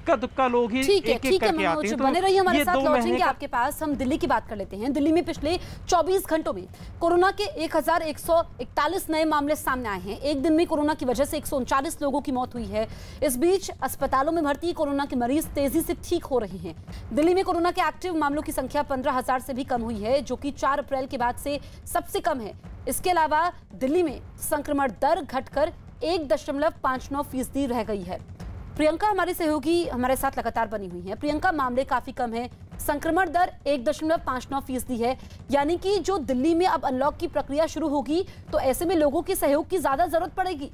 इक्का दुक्का लोग ही एक एक करके आते हैं। बने रहिए हमारे साथ, लौटेंगे आपके पास। हम दिल्ली की बात कर लेते हैं। दिल्ली में पिछले 24 घंटों में कोरोना के 1141 नए मामले सामने आए हैं। एक दिन में कोरोना की वजह से 139 लोगों की मौत हुई है। इस बीच अस्पतालों में भर्ती कोरोना के मरीज तेजी से ठीक हो रहे हैं। दिल्ली में कोरोना के एक्टिव मामलों की संख्या 15,000 से भी कम हुई है, जो कि 4 अप्रैल के बाद से सबसे कम है। इसके अलावा दिल्ली में संक्रमण दर घटकर 1.59% रह गई है। प्रियंका हमारी सहयोगी हमारे साथ लगातार बनी हुई है। प्रियंका, मामले काफी कम है, संक्रमण दर 1.59% है, यानी कि जो दिल्ली में अब अनलॉक की प्रक्रिया शुरू होगी तो ऐसे में लोगों के सहयोग की ज्यादा जरूरत पड़ेगी।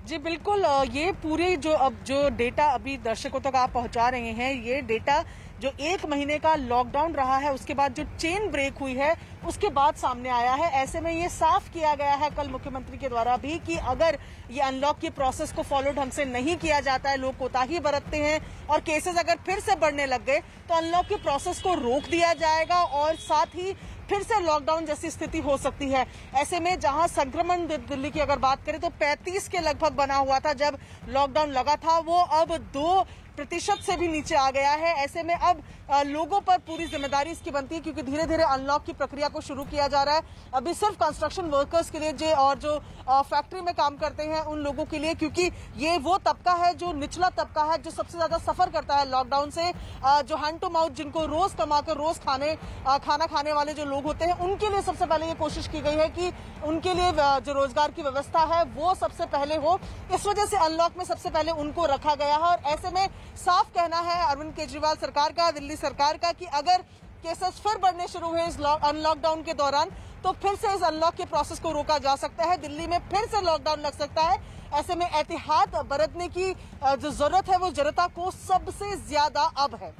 जी बिल्कुल, ये पूरे जो डेटा अभी दर्शकों तक आप पहुंचा रहे हैं, ये डेटा जो 1 महीने का लॉकडाउन रहा है उसके बाद जो चेन ब्रेक हुई है उसके बाद सामने आया है। ऐसे में ये साफ किया गया है कल मुख्यमंत्री के द्वारा भी कि अगर ये अनलॉक की प्रोसेस को फॉलो ढंग से नहीं किया जाता है, लोग कोताही बरतते हैं और केसेस अगर फिर से बढ़ने लग गए तो अनलॉक की प्रोसेस को रोक दिया जाएगा और साथ ही फिर से लॉकडाउन जैसी स्थिति हो सकती है। ऐसे में जहां संक्रमण दिल्ली की अगर बात करें तो 35 के लगभग बना हुआ था जब लॉकडाउन लगा था, वो अब 2% से भी नीचे आ गया है। ऐसे में अब लोगों पर पूरी जिम्मेदारी इसकी बनती है क्योंकि धीरे धीरे अनलॉक की प्रक्रिया को शुरू किया जा रहा है। अभी सिर्फ कंस्ट्रक्शन वर्कर्स के लिए और जो फैक्ट्री में काम करते हैं उन लोगों के लिए, क्योंकि ये वो तबका है जो निचला तबका है जो सबसे ज्यादा सफर करता है लॉकडाउन से। जो हैंड टू माउथ, जिनको रोज कमाकर रोज खाना खाने वाले जो लोग होते हैं, उनके लिए सबसे पहले ये कोशिश की गई है कि उनके लिए जो रोजगार की व्यवस्था है वो सबसे पहले हो। इस वजह से अनलॉक में सबसे पहले उनको रखा गया है और ऐसे में साफ कहना है अरविंद केजरीवाल सरकार का, दिल्ली सरकार का, कि अगर केसेस फिर बढ़ने शुरू हुए इस अनलॉकडाउन के दौरान तो फिर से इस अनलॉक के प्रोसेस को रोका जा सकता है। दिल्ली में फिर से लॉकडाउन लग सकता है। ऐसे में एहतियात बरतने की जो जरूरत है वो जनता को सबसे ज्यादा अब है।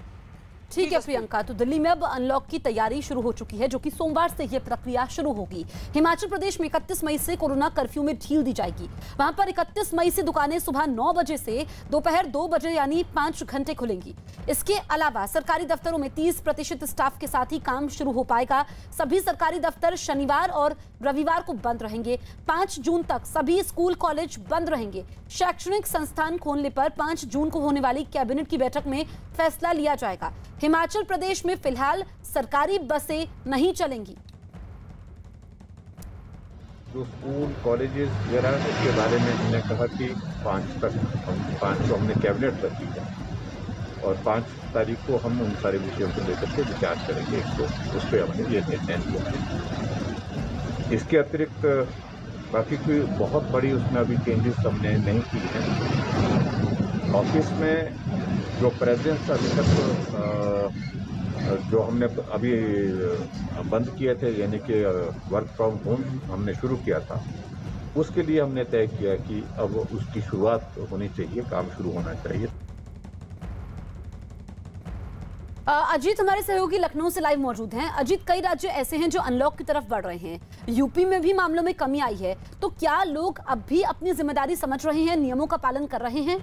ठीक है प्रियंका, तो दिल्ली में अब अनलॉक की तैयारी शुरू हो चुकी है, जो कि सोमवार से यह प्रक्रिया शुरू होगी। हिमाचल प्रदेश में 31 मई से कोरोना कर्फ्यू में ढील दी जाएगी। वहां पर 31 मई से दुकानें सुबह 9 बजे से दोपहर 2 बजे यानी 5 घंटे खुलेंगी। इसके अलावा सरकारी दफ्तरों में 30% स्टाफ के साथ ही काम शुरू हो पाएगा। सभी सरकारी दफ्तर शनिवार और रविवार को बंद रहेंगे। 5 जून तक सभी स्कूल कॉलेज बंद रहेंगे। शैक्षणिक संस्थान खोलने पर 5 जून को होने वाली कैबिनेट की बैठक में फैसला लिया जाएगा। हिमाचल प्रदेश में फिलहाल सरकारी बसें नहीं चलेंगी। जो स्कूल कॉलेजेस वगैरह उसके बारे में हमने कहा कि 5 को हमने कैबिनेट तक की है और 5 तारीख को हम उन सारे विषयों को लेकर के विचार करेंगे। उस पर हमने ये निर्णय लिया। इसके अतिरिक्त बाकी कोई बहुत बड़ी उसमें अभी चेंजेस हमने नहीं की हैं। ऑफिस में जो प्रेजेंस अभी तक जो हमने अभी बंद किए थे, यानी कि वर्क फ्रॉम होम हमने शुरू किया था, उसके लिए हमने तय किया कि अब उसकी शुरुआत होनी चाहिए, काम शुरू होना चाहिए। अजीत हमारे सहयोगी लखनऊ से लाइव मौजूद हैं। अजीत, कई राज्य ऐसे हैं जो अनलॉक की तरफ बढ़ रहे हैं, यूपी में भी मामलों में कमी आई है, तो क्या लोग अब भी अपनी जिम्मेदारी समझ रहे हैं, नियमों का पालन कर रहे हैं?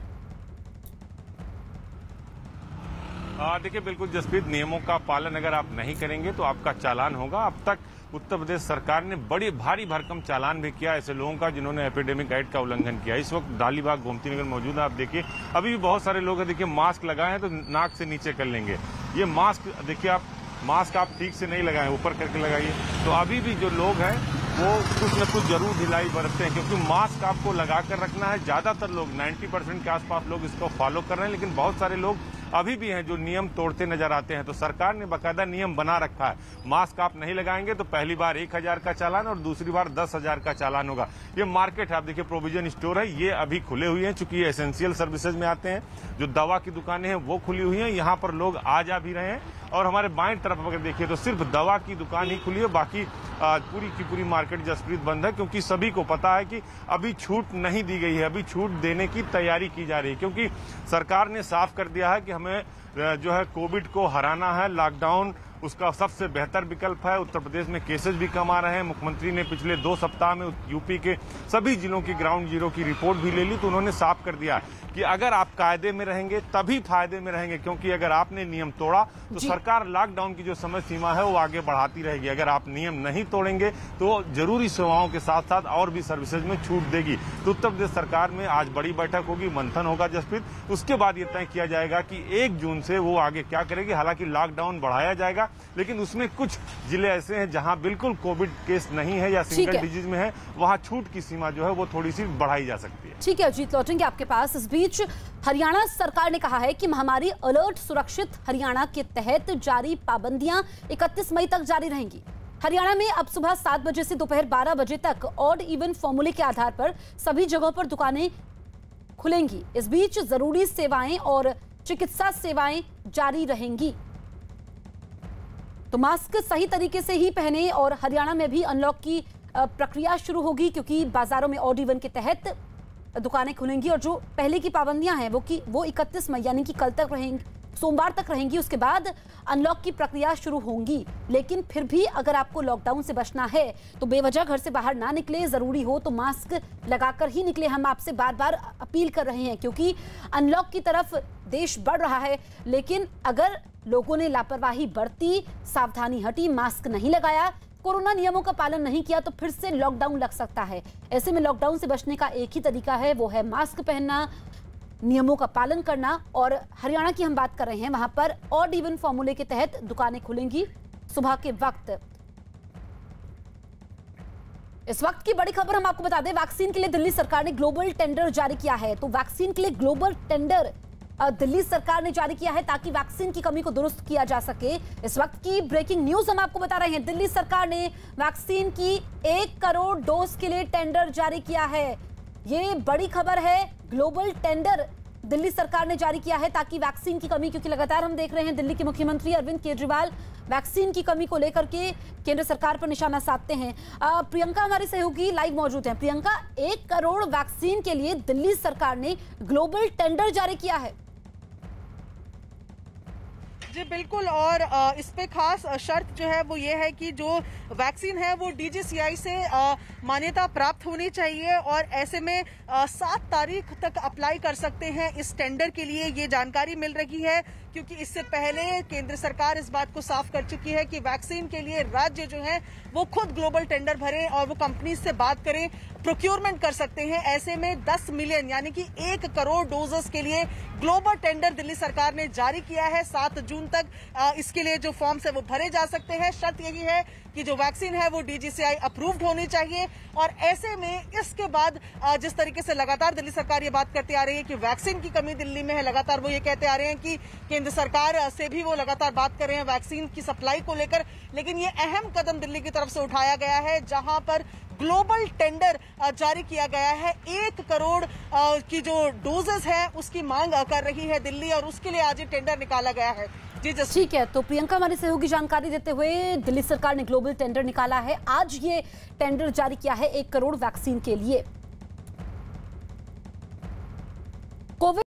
देखिए बिल्कुल जसप्रीत, नियमों का पालन अगर आप नहीं करेंगे तो आपका चालान होगा। अब तक उत्तर प्रदेश सरकार ने बड़ी भारी भरकम चालान भी किया ऐसे लोगों का जिन्होंने एपिडेमिक एक्ट का उल्लंघन किया। इस वक्त डालीबाग गोमती नगर मौजूद है। आप देखिए अभी भी बहुत सारे लोग हैं, देखिए मास्क लगाए हैं तो नाक से नीचे कर लेंगे। ये मास्क देखिए, आप मास्क आप ठीक से नहीं लगाए, ऊपर करके लगाइए। तो अभी भी जो लोग हैं वो कुछ न कुछ जरूर ढिलाई बरतते हैं, क्योंकि मास्क आपको लगा कर रखना है। ज्यादातर लोग 90% के आसपास लोग इसको फॉलो कर रहे हैं, लेकिन बहुत सारे लोग अभी भी हैं जो नियम तोड़ते नजर आते हैं। तो सरकार ने बाकायदा नियम बना रखा है, मास्क आप नहीं लगाएंगे तो पहली बार 1,000 का चालान और दूसरी बार 10,000 का चालान होगा। ये मार्केट है, आप देखिए प्रोविजन स्टोर है, ये अभी खुले हुए हैं चूंकि ये एसेंशियल सर्विसेज में आते हैं। जो दवा की दुकानें हैं वो खुली हुई हैं, यहाँ पर लोग आ जा भी रहे हैं। और हमारे बाएं तरफ अगर देखिए तो सिर्फ दवा की दुकान ही खुली है, बाकी पूरी की पूरी मार्केट जसप्रीत बंद है, क्योंकि सभी को पता है कि अभी छूट नहीं दी गई है, अभी छूट देने की तैयारी की जा रही है, क्योंकि सरकार ने साफ कर दिया है कि हमें जो है कोविड को हराना है, लॉकडाउन उसका सबसे बेहतर विकल्प है। उत्तर प्रदेश में केसेस भी कम आ रहे हैं। मुख्यमंत्री ने पिछले 2 सप्ताह में यूपी के सभी जिलों की ग्राउंड जीरो की रिपोर्ट भी ले ली, तो उन्होंने साफ कर दिया कि अगर आप कायदे में रहेंगे तभी फायदे में रहेंगे, क्योंकि अगर आपने नियम तोड़ा तो सरकार लॉकडाउन की जो समय सीमा है वो आगे बढ़ाती रहेगी। अगर आप नियम नहीं तोड़ेंगे तो जरूरी सेवाओं के साथ साथ और भी सर्विसेज में छूट देगी। तो उत्तर प्रदेश सरकार में आज बड़ी बैठक होगी, मंथन होगा जसप्रीत। उसके बाद ये तय किया जाएगा कि 1 जून से वो आगे क्या करेगी। हालांकि लॉकडाउन बढ़ाया जाएगा, लेकिन उसमें कुछ जिले ऐसे हैं जहां बिल्कुल कोविड केस नहीं है या सिंगल डिजीज में है, वहां छूट की सीमा जो है वो थोड़ी सी बढ़ाई जा सकती है। ठीक है अजीत, लौटेंगे आपके पास। इस बीच हरियाणा सरकार ने कहा है कि महामारी अलर्ट सुरक्षित हरियाणा के तहत जारी पाबंदियां 31 मई तक जारी रहेंगी। हरियाणा में अब सुबह 7 बजे से दोपहर 12 बजे तक ऑड इवन फॉर्मूले के आधार पर सभी जगहों पर दुकानें खुलेंगी। इस बीच जरूरी सेवाएं और चिकित्सा सेवाएं जारी रहेंगी। तो मास्क सही तरीके से ही पहने और हरियाणा में भी अनलॉक की प्रक्रिया शुरू होगी, क्योंकि बाजारों में ऑड इवन के तहत दुकानें खुलेंगी और जो पहले की पाबंदियां हैं वो 31 मई यानी कि कल तक रहेंगी, सोमवार तक रहेंगी। उसके बाद अनलॉक की प्रक्रिया शुरू होंगी। लेकिन फिर भी अगर आपको लॉकडाउन से बचना है तो बेवजह घर से बाहर ना निकले, जरूरी हो तो मास्क लगाकर ही निकले। हम आपसे बार बार अपील कर रहे हैं, क्योंकि अनलॉक की तरफ देश बढ़ रहा है। लेकिन अगर लोगों ने लापरवाही बरती, सावधानी हटी, मास्क नहीं लगाया, कोरोना नियमों का पालन नहीं किया तो फिर से लॉकडाउन लग सकता है। ऐसे में लॉकडाउन से बचने का एक ही तरीका है, वो है मास्क पहनना, नियमों का पालन करना। और हरियाणा की हम बात कर रहे हैं, वहां पर ऑड इवन फॉर्मूले के तहत दुकानें खुलेंगी सुबह के वक्त। इस वक्त की बड़ी खबर हम आपको बता दें, वैक्सीन के लिए दिल्ली सरकार ने ग्लोबल टेंडर जारी किया है। तो वैक्सीन के लिए ग्लोबल टेंडर दिल्ली सरकार ने जारी किया है ताकि वैक्सीन की कमी को दुरुस्त किया जा सके। इस वक्त की ब्रेकिंग न्यूज हम आपको बता रहे हैं, दिल्ली सरकार ने वैक्सीन की 1 करोड़ डोज के लिए टेंडर जारी किया है। ये बड़ी खबर है। ग्लोबल टेंडर दिल्ली सरकार ने जारी किया है ताकि वैक्सीन की कमी, क्योंकि लगातार हम देख रहे हैं दिल्ली के मुख्यमंत्री अरविंद केजरीवाल वैक्सीन की कमी को लेकर के केंद्र सरकार पर निशाना साधते हैं। प्रियंका हमारी सहयोगी लाइव मौजूद हैं। प्रियंका, 1 करोड़ वैक्सीन के लिए दिल्ली सरकार ने ग्लोबल टेंडर जारी किया है। जी बिल्कुल, और इस पे खास शर्त जो है वो ये है कि जो वैक्सीन है वो DGCI से मान्यता प्राप्त होनी चाहिए और ऐसे में 7 तारीख तक अप्लाई कर सकते हैं इस टेंडर के लिए। ये जानकारी मिल रही है, क्योंकि इससे पहले केंद्र सरकार इस बात को साफ कर चुकी है कि वैक्सीन के लिए राज्य जो है वो खुद ग्लोबल टेंडर भरें और वो कंपनी से बात करें, प्रोक्योरमेंट कर सकते हैं। ऐसे में 10 मिलियन यानी कि 1 करोड़ डोजेस के लिए ग्लोबल टेंडर दिल्ली सरकार ने जारी किया है। 7 जून तक इसके लिए जो फॉर्म्स है वो भरे जा सकते हैं। शर्त यही है कि जो वैक्सीन है वो DGCI अप्रूव्ड होनी चाहिए। और ऐसे में इसके बाद जिस तरीके से लगातार दिल्ली सरकार ये बात करती आ रही है कि वैक्सीन की कमी दिल्ली में है, लगातार वो ये कहते आ रहे हैं कि केंद्र सरकार से भी वो लगातार बात कर रहे हैं वैक्सीन की सप्लाई को लेकर। लेकिन ये अहम कदम दिल्ली की तरफ से उठाया गया है, जहां पर ग्लोबल टेंडर जारी किया गया है। 1 करोड़ की जो डोजेस है उसकी मांग कर रही है दिल्ली, और उसके लिए आज ये टेंडर निकाला गया है। जी ठीक है, तो प्रियंका हमारी सहयोगी जानकारी देते हुए, दिल्ली सरकार ने ग्लोबल टेंडर निकाला है। आज ये टेंडर जारी किया है 1 करोड़ वैक्सीन के लिए। कोविड